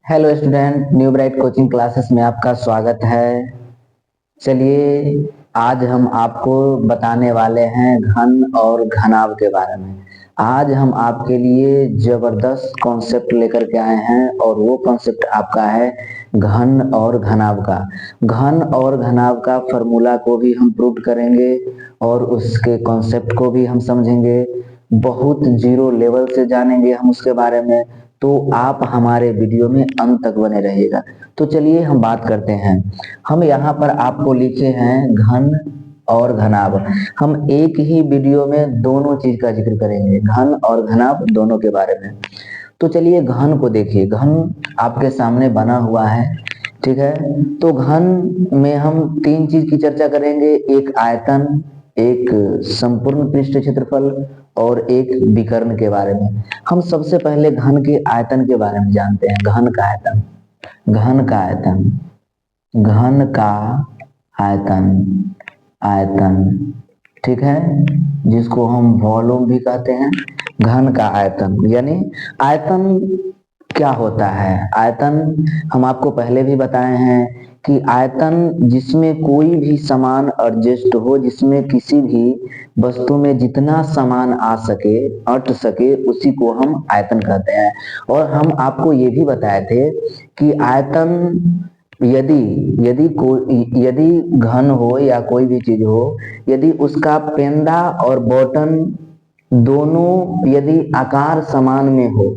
Hello student, new bright coaching classes में आपका स्वागत है। चलिए, आज हम आपको बताने वाले हैं घन और घनाभ के बारे में। आज हम आपके लिए जबरदस्त कॉन्सेप्ट लेकर के आए हैं और वो कॉन्सेप्ट आपका है घन और घनाभ का। घन और घनाभ का फॉर्मूला को भी हम प्रूव करेंगे और उसके कॉन्सेप्ट को भी हम समझेंगे। बहुत जीरो लेवल से जानेंगे हम उसके बारे में। तो आप हमारे वीडियो में अंत तक बने रहिएगा। तो चलिए हम बात करते हैं। हम यहाँ पर आपको लिखे हैं घन और घनाभ। हम एक ही वीडियो में दोनों चीज का जिक्र करेंगे, घन और घनाभ दोनों के बारे में। तो चलिए घन को देखिए। घन आपके सामने बना हुआ है, ठीक है। तो घन में हम तीन चीज की चर्चा करेंगे, एक आयतन, एक संपूर्ण पृष्ठ क्षेत्रफल और एक विकर्ण के बारे में। हम सबसे पहले घन के आयतन के बारे में जानते हैं। घन का आयतन, घन का आयतन, घन का आयतन, आयतन, ठीक है, जिसको हम वॉल्यूम भी कहते हैं। घन का आयतन यानी आयतन क्या होता है। आयतन हम आपको पहले भी बताए हैं कि आयतन जिसमें कोई भी सामान एडजस्ट हो, जिसमें किसी भी वस्तु में जितना सामान आ सके, अट सके, उसी को हम आयतन कहते हैं। और हम आपको ये भी बताए थे कि आयतन यदि यदि घन हो या कोई भी चीज हो, यदि उसका पेंदा और बॉटम दोनों यदि आकार समान में हो,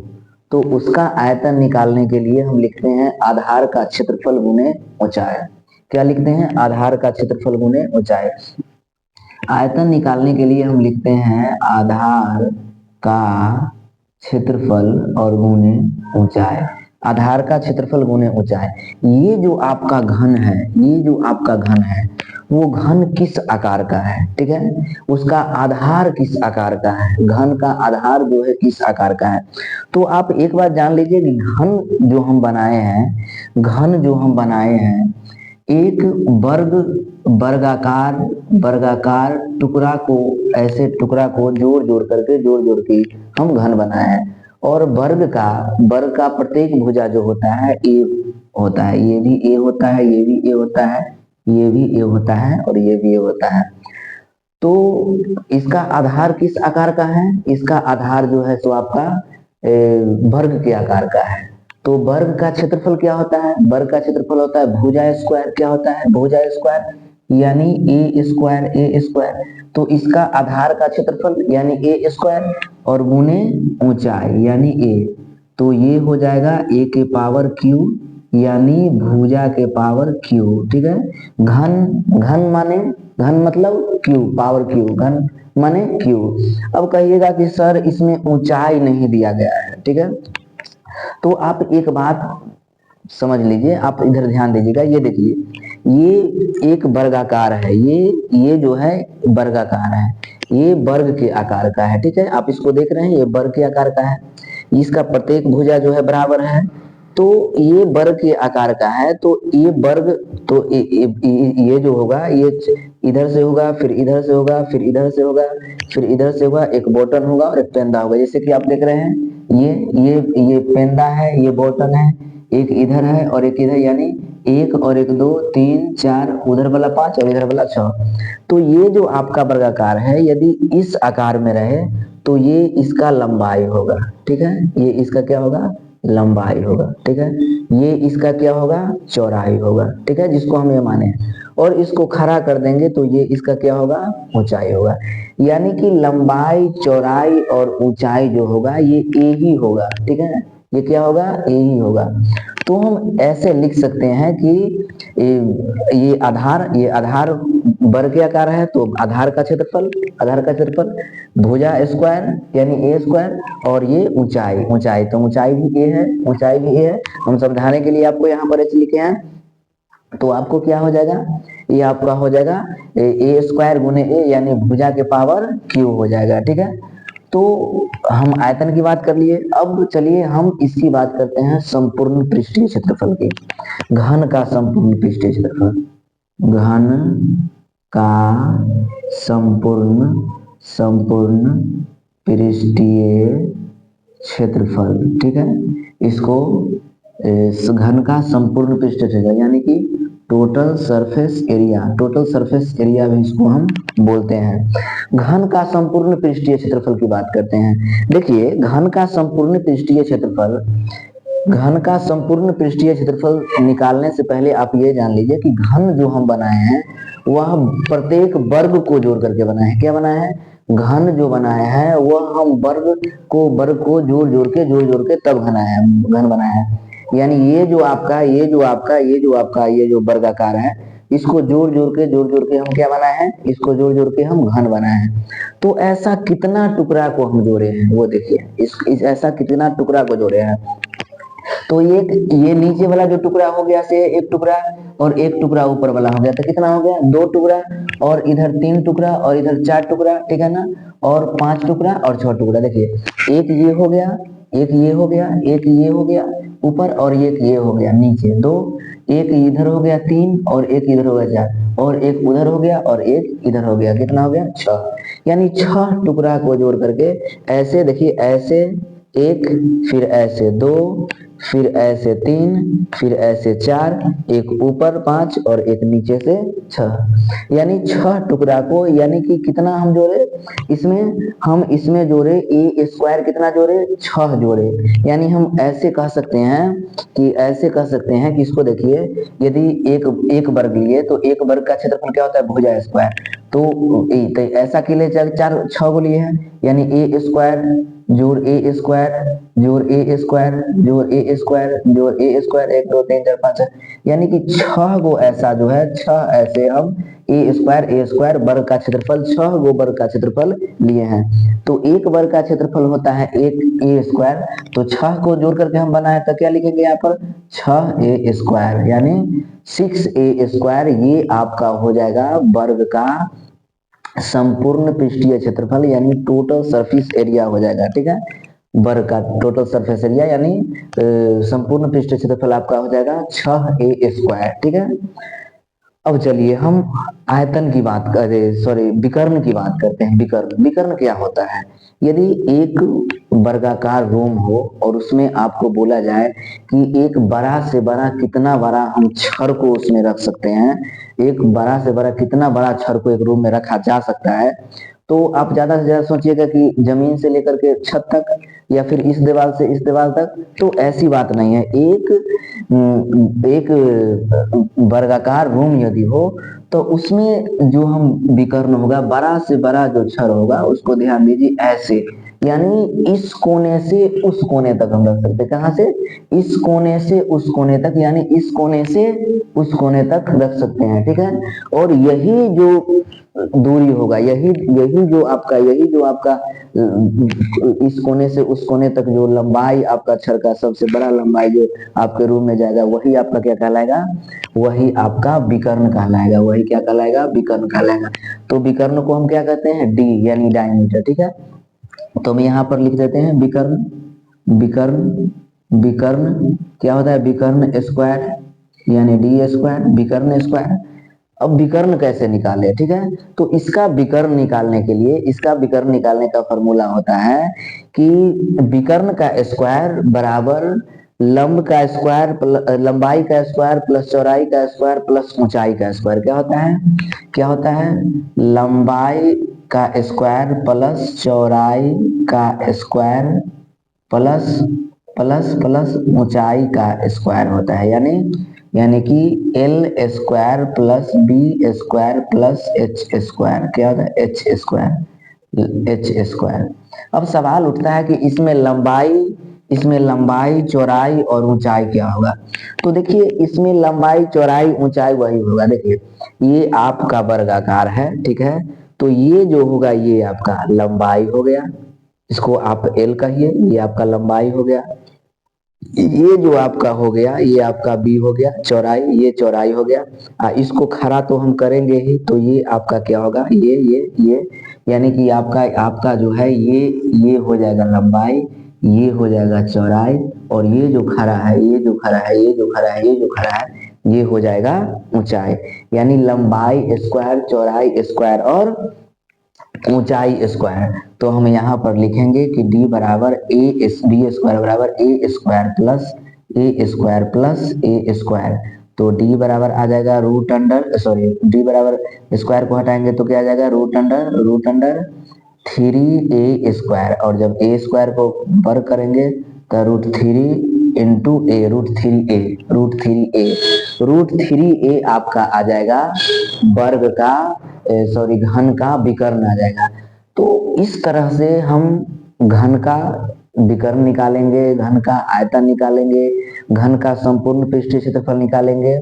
तो उसका आयतन निकालने के लिए हम लिखते हैं आधार का क्षेत्रफल गुने ऊंचाई। क्या लिखते हैं? आधार का क्षेत्रफल गुने ऊंचाई। आयतन निकालने के लिए हम लिखते हैं आधार का क्षेत्रफल और गुने ऊंचाई। आधार का क्षेत्रफल गुने ऊंचाई। ये जो आपका घन है, ये जो आपका घन है, वो घन किस आकार का है, ठीक है, उसका आधार किस आकार का है, घन का आधार जो है किस आकार का है। तो आप एक बात जान लीजिए कि घन जो हम बनाए हैं, घन जो हम बनाए हैं, एक वर्ग वर्गाकार वर्गाकार टुकड़ा को, ऐसे टुकड़ा को जोड़ जोड़ के हम घन बनाए हैं। और वर्ग का प्रत्येक भुजा जो होता है ए होता है, ये भी ए होता है, ये भी ए होता है, ये भी ए होता है और ये भी ए होता है। तो इसका आधार किस आकार का है? इसका आधार जो है सो आपका वर्ग के आकार का है। तो वर्ग का क्षेत्रफल क्या होता है? वर्ग का क्षेत्रफल होता है भुजा स्क्वायर। क्या होता है? भुजा स्क्वायर यानी ए स्क्वायर, ए स्क्वायर। तो इसका आधार का क्षेत्रफल यानी ए स्क्वायर और गुने ऊंचाई यानी ए। तो ये हो जाएगा ए के पावर क्यू यानी भुजा के पावर क्यू, ठीक है। घन, घन माने, घन मतलब क्यू, पावर क्यू, घन माने क्यू। अब कहिएगा कि सर इसमें ऊंचाई नहीं दिया गया है, ठीक है। तो आप एक बात समझ लीजिए, आप इधर ध्यान दीजिएगा। ये देखिए, ये एक वर्गाकार है, ये जो है वर्गाकार है, ये वर्ग के आकार का है, ठीक है। आप इसको देख रहे हैं, ये वर्ग के आकार का है। इसका प्रत्येक भुजा जो है बराबर है। तो ये वर्ग के आकार का है, तो ये वर्ग, तो ये जो होगा, ये इधर से होगा, फिर इधर से होगा, फिर इधर से होगा, फिर इधर से होगा, एक बॉटम होगा और एक पेंदा होगा। जैसे कि आप देख रहे हैं, ये पेंदा है, ये बॉटम है, एक इधर है और एक इधर, यानी एक और एक, दो, तीन, चार, उधर वाला पांच और इधर वाला छह। तो ये जो आपका वर्गाकार है, यदि इस आकार में रहे तो ये इसका लंबाई होगा, ठीक है। ये इसका क्या होगा? लंबाई होगा, ठीक है। ये इसका क्या होगा? चौड़ाई होगा, ठीक है, जिसको हम ये माने। और इसको खड़ा कर देंगे तो ये इसका क्या होगा? ऊंचाई होगा। यानी कि लंबाई, चौड़ाई और ऊंचाई जो होगा ये ए ही होगा, ठीक है। ये क्या होगा? ए ही होगा। तो हम ऐसे लिख सकते हैं कि ये आधार वर्ग के आकार है, तो आधार का क्षेत्रफल, आधार का क्षेत्रफल भुजा स्क्वायर यानी ए स्क्वायर, और ये ऊंचाई, ऊंचाई तो ऊंचाई भी ए है, ऊंचाई भी ए है। हम समझाने के लिए आपको यहाँ पर ऐसे लिखे हैं। तो आपको क्या हो जाएगा? ये आपका हो जाएगा ए स्क्वायर गुने ए यानी भुजा के पावर क्यू हो जाएगा, ठीक है। तो हम आयतन की बात कर लिए। अब चलिए हम इसकी बात करते हैं संपूर्ण पृष्ठीय क्षेत्रफल की। घन का संपूर्ण पृष्ठीय क्षेत्रफल, घन का संपूर्ण संपूर्ण पृष्ठीय क्षेत्रफल, ठीक है। इसको इस घन का संपूर्ण पृष्ठ क्षेत्रफल यानी कि total surface area, total surface area भी इसको हम बोलते हैं। घन का संपूर्ण पृष्ठीय क्षेत्रफल की बात करते हैं। देखिए घन का संपूर्ण पृष्ठीय क्षेत्रफल, घन का संपूर्ण पृष्ठीय क्षेत्रफल निकालने से पहले आप ये जान लीजिए कि घन जो हम बनाए हैं वह प्रत्येक वर्ग को जोड़ करके बनाए हैं। क्या बनाया है? घन जो बनाया है वह हम वर्ग को जोड़ के तब घन बनाया है। यानी ये जो वर्गाकार है इसको जोड़ जोड़ के हम क्या बनाए हैं? इसको जोड़ जोड़ के हम घन बनाए हैं। तो ऐसा कितना टुकड़ा को हम जोड़े हैं वो देखिए, इस ऐसा कितना टुकड़ा को जोड़े हैं। तो ये नीचे वाला जो टुकड़ा हो गया से एक टुकड़ा और एक टुकड़ा ऊपर वाला हो गया, तो कितना हो गया? 2 टुकड़ा, और इधर 3 टुकड़ा और इधर 4 टुकड़ा, ठीक है ना, और 5 टुकड़ा और 6 टुकड़ा। देखिए एक ये हो गया, एक ये हो गया, एक ये हो गया ऊपर, और एक ये हो गया नीचे 2, एक इधर हो गया 3 और एक इधर हो गया 4, और एक उधर हो गया और एक इधर हो गया, कितना हो गया? 6। यानी 6 टुकड़ा को जोड़ करके ऐसे देखिए, ऐसे एक, फिर ऐसे 2, फिर ऐसे 3, फिर ऐसे 4, एक ऊपर 5 और एक नीचे से 6, यानी 6 टुकड़ा को, यानी कि कितना हम जोड़े इसमें जोड़े ए स्क्वायर, कितना जोड़े? 6 जोड़े। यानी हम ऐसे कह सकते हैं कि इसको देखिए, यदि एक वर्ग लिए तो एक वर्ग का क्षेत्रफल क्या होता है? भुजा स्क्वायर। तो ऐसा के लिए 6 को लिए हैं, यानी ए स्क्वायर जोड़ ए स्क्वायर जोड़ ए स्क्वायर जोड़ ए स्क्वायर जोड़ ए स्क्वायर, 1 2 3 4 5 6, यानी कि 6 गो ऐसा जो है 6 ऐसे हम ए स्क्वायर वर्ग का क्षेत्रफल, 6 गो वर्ग का क्षेत्रफल लिए हैं। तो एक वर्ग का क्षेत्रफल होता है एक ए स्क्वायर, तो 6 को जोड़ करके हम बनाए तो क्या लिखेंगे यहाँ पर? 6 ए स्क्वायर, यानी 6 ए स्क्वायर, ये आपका हो जाएगा वर्ग का संपूर्ण पृष्ठीय क्षेत्रफल, यानी टोटल सरफेस एरिया हो जाएगा, ठीक है। वर्ग का टोटल सरफेस एरिया यानी संपूर्ण पृष्ठीय क्षेत्रफल आपका हो जाएगा 6 ए स्क्वायर, ठीक है। अब चलिए हम आयतन की बात करें, विकर्ण की बात करते हैं। विकर्ण क्या होता है? यदि एक वर्गाकार रूम हो और उसमें आपको बोला जाए कि एक बड़ा से बड़ा कितना बड़ा हम छड़ को उसमें रख सकते हैं, एक बड़ा से बड़ा कितना बड़ा छड़ को एक रूम में रखा जा सकता है, तो आप ज्यादा से ज्यादा सोचिएगा कि जमीन से लेकर के छत तक या फिर इस दीवार से इस दीवार तक, तो ऐसी बात नहीं है। एक वर्गाकार रूम यदि हो तो उसमें जो हम विकर्ण होगा, बड़ा से बड़ा जो छड़ होगा उसको ध्यान दीजिए ऐसे, यानी इस कोने से उस कोने तक हम रख सकते हैं। कहां से? इस कोने से उस कोने तक, यानी इस कोने से उस कोने तक रख सकते हैं, ठीक है। और यही जो दूरी होगा, यही जो आपका इस कोने से उस कोने तक जो लंबाई आपका छड़ का सबसे बड़ा लंबाई जो आपके रूम में जाएगा, वही आपका क्या कहलाएगा? वही आपका विकर्ण कहलाएगा। वही क्या कहलाएगा? विकर्ण कहलाएगा। तो विकर्ण को हम क्या कहते हैं? डी यानी डायमीटर, ठीक है। तो हम यहाँ पर लिख देते हैं विकर्ण क्या होता है? विकर्ण स्क्वायर यानी डी स्क्वायर, विकर्ण स्क्वायर। अब विकर्ण कैसे निकाले, ठीक है। तो इसका विकर्ण निकालने का फॉर्मूला होता है कि विकर्ण का स्क्वायर बराबर लंबाई का स्क्वायर प्लस चौड़ाई का स्क्वायर प्लस ऊंचाई का स्क्वायर। क्या होता है? लंबाई का स्क्वायर प्लस चौड़ाई का स्क्वायर प्लस ऊंचाई का स्क्वायर होता है, यानी कि L square plus B square plus H square. क्या होता है? H square. अब सवाल उठता है कि इसमें लंबाई चौड़ाई और ऊंचाई क्या होगा? तो देखिए इसमें लंबाई चौड़ाई ऊंचाई वही होगा। देखिए ये आपका वर्गाकार है, ठीक है, तो ये जो होगा ये आपका लंबाई हो गया, इसको आप एल कहिए, ये आपका लंबाई हो गया। ये जो आपका हो गया ये आपका बी हो गया चौड़ाई, ये चौड़ाई हो गया। इसको खड़ा तो हम करेंगे ही, तो ये आपका क्या होगा? ये यानी कि आपका जो है ये हो जाएगा लंबाई, ये हो जाएगा चौड़ाई, और ये जो खड़ा है ये हो जाएगा ऊंचाई। यानी लंबाई स्क्वायर, चौड़ाई स्क्वायर और ऊंचाई स्क्वायर। तो हम यहाँ पर लिखेंगे कि डी स्क्वायर बराबर ए स्क्वायर प्लस ए स्क्वायर प्लस ए स्क्वायर, तो डी बराबर आ जाएगा रूट अंडर, सॉरी डी बराबर स्क्वायर को हटाएंगे तो क्या आ जाएगा रूट अंडर 3a स्क्वायर, और जब ए स्क्वायर को वर्ग करेंगे तो रूट 3 इंटू ए, रूट थ्री ए आपका आ जाएगा वर्ग का, सॉरी घन का विकर्ण आ जाएगा। तो इस तरह से हम घन का विकर्ण निकालेंगे, घन का आयतन निकालेंगे, घन का संपूर्ण पृष्ठीय क्षेत्रफल निकालेंगे।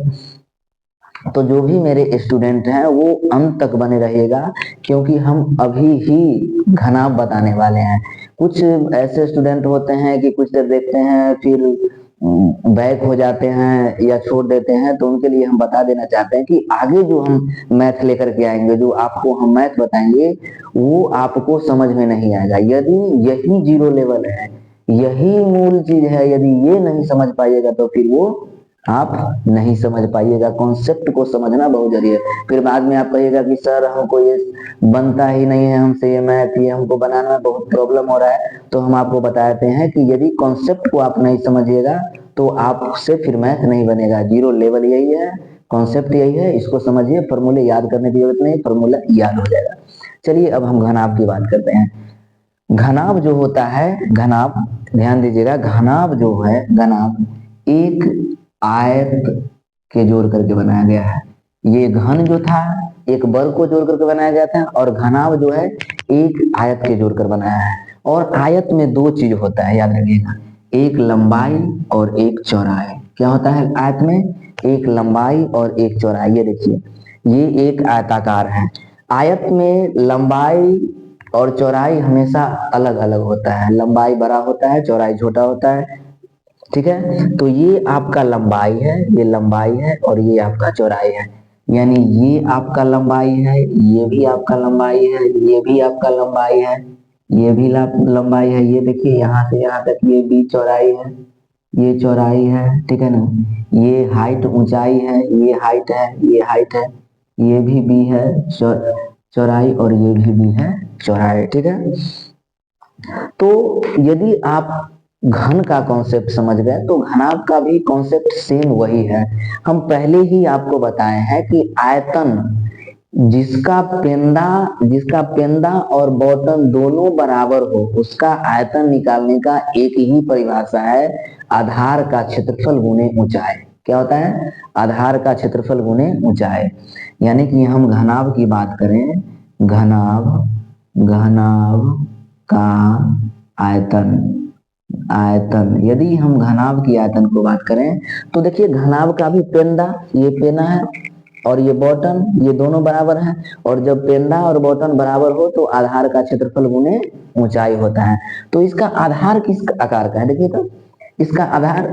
तो जो भी मेरे स्टूडेंट हैं वो अंत तक बने रहिएगा, क्योंकि हम अभी ही घनाभ बताने वाले हैं। कुछ ऐसे स्टूडेंट होते हैं कि कुछ देर देखते हैं फिर बैक हो जाते हैं या छोड़ देते हैं, तो उनके लिए हम बता देना चाहते हैं कि आगे जो हम मैथ लेकर के आएंगे, जो आपको हम मैथ बताएंगे वो आपको समझ में नहीं आएगा यदि यही जीरो लेवल है, यही मूल चीज है। यदि ये नहीं समझ पाइएगा तो फिर वो आप नहीं समझ पाइएगा। कॉन्सेप्ट को समझना बहुत जरूरी है। फिर बाद में आप कहिएगा कि सर हमको ये बनता ही नहीं है, हमसे ये मैथ, ये हमको बनाना में बहुत प्रॉब्लम हो रहा है। तो हम आपको बताते हैं कि यदि कॉन्सेप्ट को आप नहीं समझिएगा तो आपसे फिर मैथ नहीं बनेगा। जीरो लेवल यही है, कॉन्सेप्ट यही है, इसको समझिए। फॉर्मूले याद करने की जरूरत नहीं, फॉर्मूला याद हो जाएगा। चलिए अब हम घनाभ की बात करते हैं। घनाभ जो होता है, घनाभ ध्यान दीजिएगा, घनाभ जो है, घनाभ एक आयत के जोड़ करके बनाया गया है। ये घन जो था एक वर्ग को जोड़ करके बनाया गया था, और घनाभ जो है एक आयत के जोड़ कर बनाया है। और आयत में दो चीज होता है, याद रखिएगा, एक लंबाई और एक चौड़ाई। क्या होता है आयत में? एक लंबाई और एक चौड़ाई। ये देखिए, ये एक आयताकार है। आयत में लंबाई और चौड़ाई हमेशा अलग अलग होता है, लंबाई बड़ा होता है, चौड़ाई छोटा होता है, ठीक है। तो ये आपका लंबाई है, ये लंबाई है, और ये आपका चौड़ाई है। यानी ये आपका लंबाई है, ये भी आपका लंबाई है, ये भी आपका लंबाई है, ये भी लंबाई है। ये देखिए यहाँ से यहाँ तक ये भी चौड़ाई है, ये चौड़ाई है, ठीक है ना। ये हाइट ऊंचाई है, ये हाइट है, ये हाइट है, ये भी है चौड़ाई, और ये भी है चौड़ाई, ठीक है। तो यदि आप घन का कॉन्सेप्ट समझ गए तो घनाभ का भी कॉन्सेप्ट सेम वही है। हम पहले ही आपको बताए हैं कि आयतन जिसका पेंदा और बॉटम दोनों बराबर हो, उसका आयतन निकालने का एक ही परिभाषा है, आधार का क्षेत्रफल गुणे ऊंचाई। क्या होता है? आधार का क्षेत्रफल गुणे ऊंचाई। यानी कि हम घनाभ की बात करें, घनाभ का आयतन, यदि हम घनाभ की आयतन को बात करें तो देखिए, घनाभ का भी पेंदा, ये पेना है, और ये बॉटम, ये दोनों बराबर हैं। और जब पेंदा और बॉटम बराबर हो तो आधार का क्षेत्रफल गुणे ऊंचाई होता है। तो इसका आधार किस आकार का है? देखिए तो इसका आधार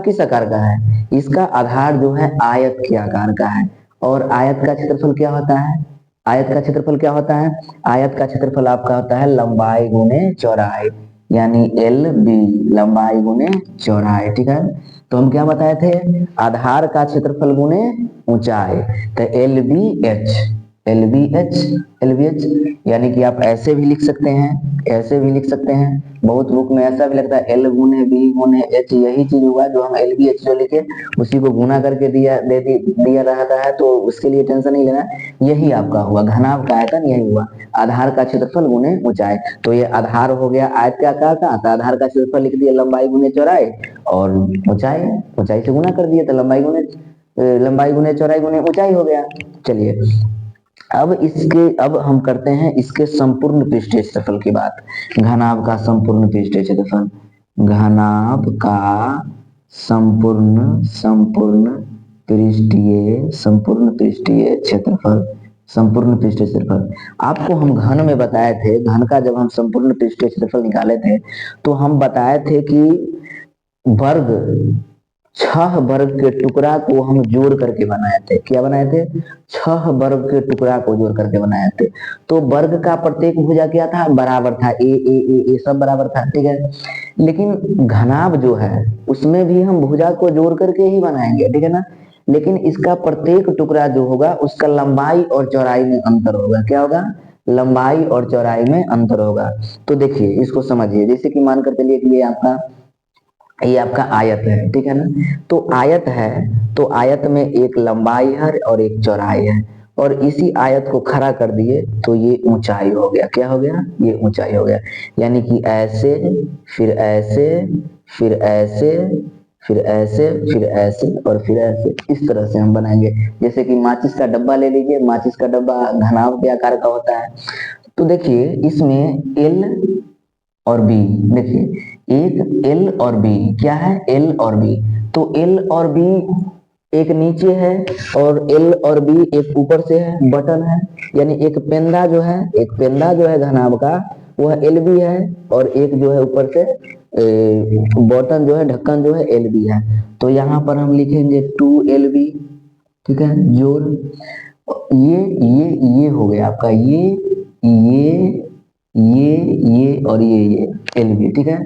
किस आकार का है? इसका आधार जो है आयत के आकार का है। और आयत का क्षेत्रफल क्या होता है? आयत का क्षेत्रफल क्या होता है? आयत का क्षेत्रफल आपका होता है लंबाई गुणे चौड़ाई, यानी एल बी, लंबाई गुणे चौड़ाई, ठीक है। तो हम क्या बताए थे? आधार का क्षेत्रफल गुणे ऊंचाई, तो एल बी एच, यानी कि आप ऐसे भी लिख सकते हैं, ऐसे भी लिख सकते हैं। बहुत बुक में ऐसा भी लगता है एल गुणे बी गुणे एच, यही चीज हुआ जो हम एल बी एच जो लिखे उसी को गुना करके दिया रहता है, तो उसके लिए टेंशन नहीं लेना। यही आपका हुआ घनाभ का आयतन, यही हुआ आधार का क्षेत्रफल गुणे ऊंचाई। तो ये आधार हो गया आयत के आकार का, तो आधार का क्षेत्रफल लिख दिया लंबाई गुणे चौड़ाई, और ऊंचाई से गुना कर दिया, तो लंबाई गुणे चौड़ाई गुणे ऊंचाई हो गया। चलिए अब हम करते हैं इसके संपूर्ण पृष्ठीय क्षेत्रफल की बात। घनाभ का संपूर्ण पृष्ठीय क्षेत्रफल, घनाभ का संपूर्ण पृष्ठीय क्षेत्रफल आपको हम घन में बताए थे। घन का जब हम संपूर्ण पृष्ठीय क्षेत्रफल निकाले थे तो हम बताए थे कि वर्ग 6 वर्ग के टुकड़ा को हम जोड़ करके बनाए थे। क्या बनाए थे? 6 वर्ग के टुकड़ा को जोड़ करके बनाए थे। तो वर्ग का प्रत्येक भुजा क्या था? बराबर था, ए सब बराबर था, ठीक है। लेकिन घनाभ जो है उसमें भी हम भुजा को जोड़ करके ही बनाएंगे, ठीक है ना। लेकिन इसका प्रत्येक टुकड़ा जो होगा उसका लंबाई और चौड़ाई में अंतर होगा। क्या होगा? लंबाई और चौड़ाई में अंतर होगा। तो देखिए इसको समझिए, जैसे कि मान कर चलिए कि ये आपका ये आपका आयत है, ठीक है ना। तो आयत है, तो आयत में एक लंबाई है और एक चौड़ाई है, और इसी आयत को खड़ा कर दिए तो ये ऊंचाई हो गया। क्या हो गया? ये ऊंचाई हो गया। यानी कि ऐसे, फिर ऐसे, फिर ऐसे, फिर ऐसे, फिर ऐसे और फिर ऐसे, इस तरह से हम बनाएंगे। जैसे कि माचिस का डब्बा ले लीजिए, माचिस का डब्बा घनाभ के आकार का होता है। तो देखिए इसमें एल और बी, देखिए एक एल और बी, क्या है? एल और बी। तो एल और बी एक नीचे है और एल और बी एक ऊपर से है, बटन है। यानी एक पेंदा जो है, एक पेंदा जो है घनाभ का, वह एल बी है, और एक जो है ऊपर से बटन जो है, ढक्कन जो है, एल बी है। तो यहाँ पर हम लिखेंगे 2 LB, ठीक है, जोड़ ये हो गया आपका, ये और ये एल बी, ठीक है।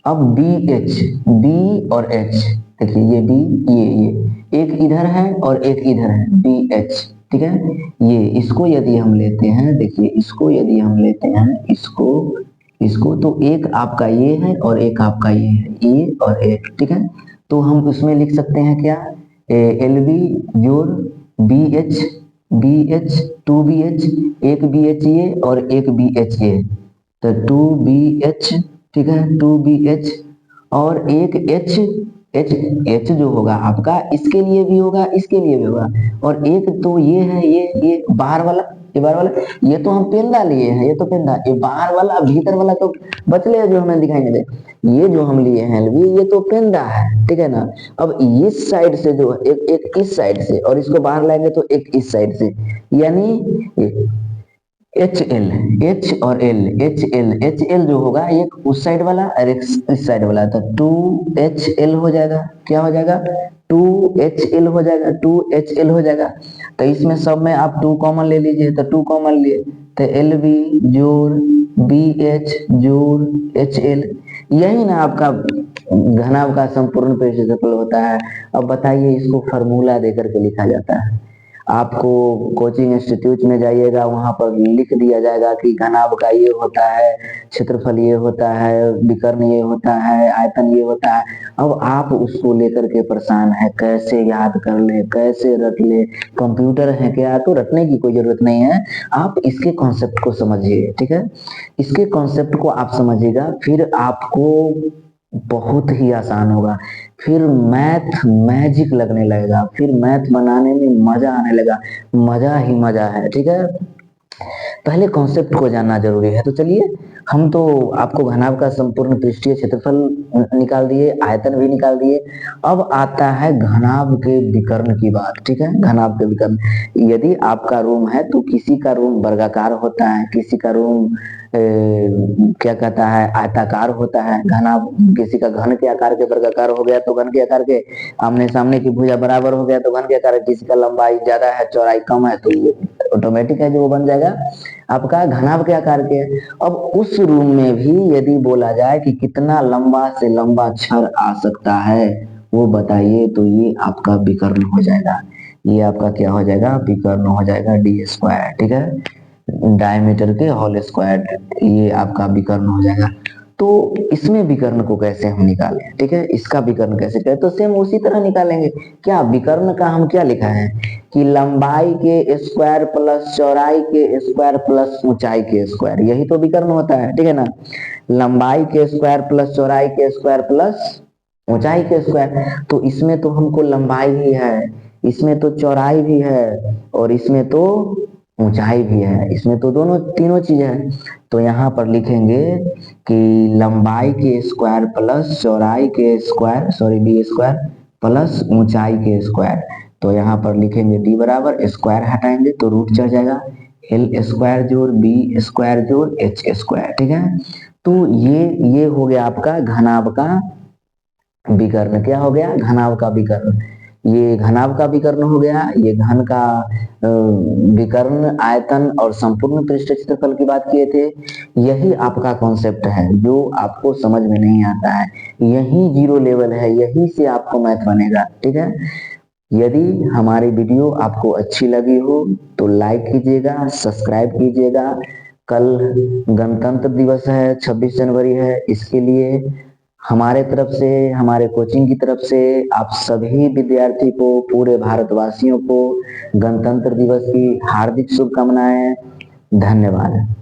अब बी एच, बी और एच, देखिए ये बी, ये एक इधर है और एक इधर है, बी एच, ठीक है। ये इसको यदि हम लेते हैं, देखिए इसको यदि हम लेते हैं, इसको इसको, तो एक आपका ये है और एक आपका ये है, ये और एक, ठीक है। तो हम उसमें लिख सकते हैं क्या? एल बी जोड़ B H, B H, 2BH, एक बी एच ये और एक बी एच ये, तो 2BH, ठीक है, 2BH, और एक एच, एच जो होगा आपका इसके लिए भी होगा, इसके लिए भी होगा, और एक तो ये है, ये बाहर वाला, ये बाहर वाला, ये तो हम पेंदा लिए हैं, ये तो पेंदा, ये बाहर वाला, भीतर वाला तो बचले जो हमें दिखाई नहीं दे। ये जो हम लिए हैं एलवी, ये तो पेंदा है, ठीक है ना। अब इस साइड से जो एक इस साइड से, और इसको बाहर लाएंगे तो एक इस साइड से, यानी एच एल, एच और एल, एच एल जो होगा एक उस साइड वाला और एक इस साइड वाला, तो 2HL हो जाएगा। क्या हो जाएगा? 2HL हो जाएगा, 2HL हो जाएगा। तो इसमें सब में आप 2 कॉमन ले लीजिए, तो 2 कॉमन लिए तो LB जोड़ BH जोड़ HL, यही ना आपका घनाभ का संपूर्ण क्षेत्रफल होता है। अब बताइए, इसको फॉर्मूला देकर के लिखा जाता है। आपको कोचिंग इंस्टीट्यूट में जाइएगा, वहां पर लिख दिया जाएगा कि घनाभ का ये होता है, क्षेत्रफल ये होता है, विकर्ण ये होता है, आयतन ये होता है। अब आप उसको लेकर के परेशान है, कैसे याद कर ले, कैसे रट ले। कंप्यूटर है क्या? तो रटने की कोई जरूरत नहीं है, आप इसके कॉन्सेप्ट को समझिए, ठीक है। इसके कॉन्सेप्ट को आप समझिएगा, फिर आपको बहुत ही आसान होगा। फिर मैथ मैजिक लगने लगेगा, फिर मैथ बनाने में मजा आने लगा, मजा ही मजा है, ठीक है। पहले कॉन्सेप्ट को जानना जरूरी है। तो चलिए, हम तो आपको घनाभ का संपूर्ण पृष्ठीय क्षेत्रफल निकाल दिए, आयतन भी निकाल दिए। अब आता है घनाभ के विकर्ण की बात, ठीक है। घनाभ के विकर्ण, यदि आपका रूम है तो किसी का रूम वर्गाकार होता है, किसी का रूम क्या कहता है, आयताकार होता है। घनाभ किसी का घन के आकार के वर्गाकार हो गया तो घन के आकार के, आमने सामने की भुजा बराबर हो गया तो घन के आकार, किसी का लंबाई ज्यादा है चौड़ाई कम है तो ऑटोमेटिक है जो वो बन जाएगा आपका घनाभ के आकार के। अब उस रूम में भी यदि बोला जाए कि कितना लंबा से लंबा छड़ आ सकता है, वो बताइए, तो ये आपका विकर्ण हो जाएगा। ये आपका क्या हो जाएगा? विकर्ण हो जाएगा, D², ठीक है, डायमीटर के होल स्क्वायर, ये आपका विकर्ण हो जाएगा। तो इसमें विकर्ण को कैसे हम निकालें, ठीक है, इसका विकर्ण कैसे करें? तो सेम उसी तरह निकालेंगे। क्या विकर्ण का हम क्या लिखा है कि लंबाई के स्क्वायर प्लस चौड़ाई के स्क्वायर प्लस ऊंचाई के स्क्वायर, यही तो विकर्ण होता है, ठीक है ना। लंबाई के स्क्वायर प्लस चौड़ाई के स्क्वायर प्लस ऊंचाई के स्क्वायर, तो इसमें तो हमको लंबाई भी है, इसमें तो चौड़ाई भी है, और इसमें तो ऊंचाई भी है, इसमें तो दोनों तीनों चीज है। तो यहाँ पर लिखेंगे कि लंबाई के स्क्वायर प्लस चौड़ाई के स्क्वायर, सॉरी D² प्लस ऊंचाई के स्क्वायर। तो यहाँ पर लिखेंगे D बराबर, स्क्वायर हटाएंगे तो रूट चढ़ जाएगा, L² जोड़ B² जोड़ H², ठीक है। तो ये हो गया आपका घनाभ का विकर्ण। क्या हो गया? घनाभ का विकर्ण। ये घनाभ का विकर्ण हो गया, ये घन का विकर्ण, आयतन और संपूर्ण पृष्ठ क्षेत्रफल की बात किए थे। यही आपका कॉन्सेप्ट है जो आपको समझ में नहीं आता है, यही जीरो लेवल है, यही से आपको मैथ बनेगा, ठीक है। यदि हमारी वीडियो आपको अच्छी लगी हो तो लाइक कीजिएगा, सब्सक्राइब कीजिएगा। कल गणतंत्र दिवस है, 26 जनवरी है, इसके लिए हमारे तरफ से, हमारे कोचिंग की तरफ से आप सभी विद्यार्थी को, पूरे भारतवासियों को गणतंत्र दिवस की हार्दिक शुभकामनाएं। धन्यवाद।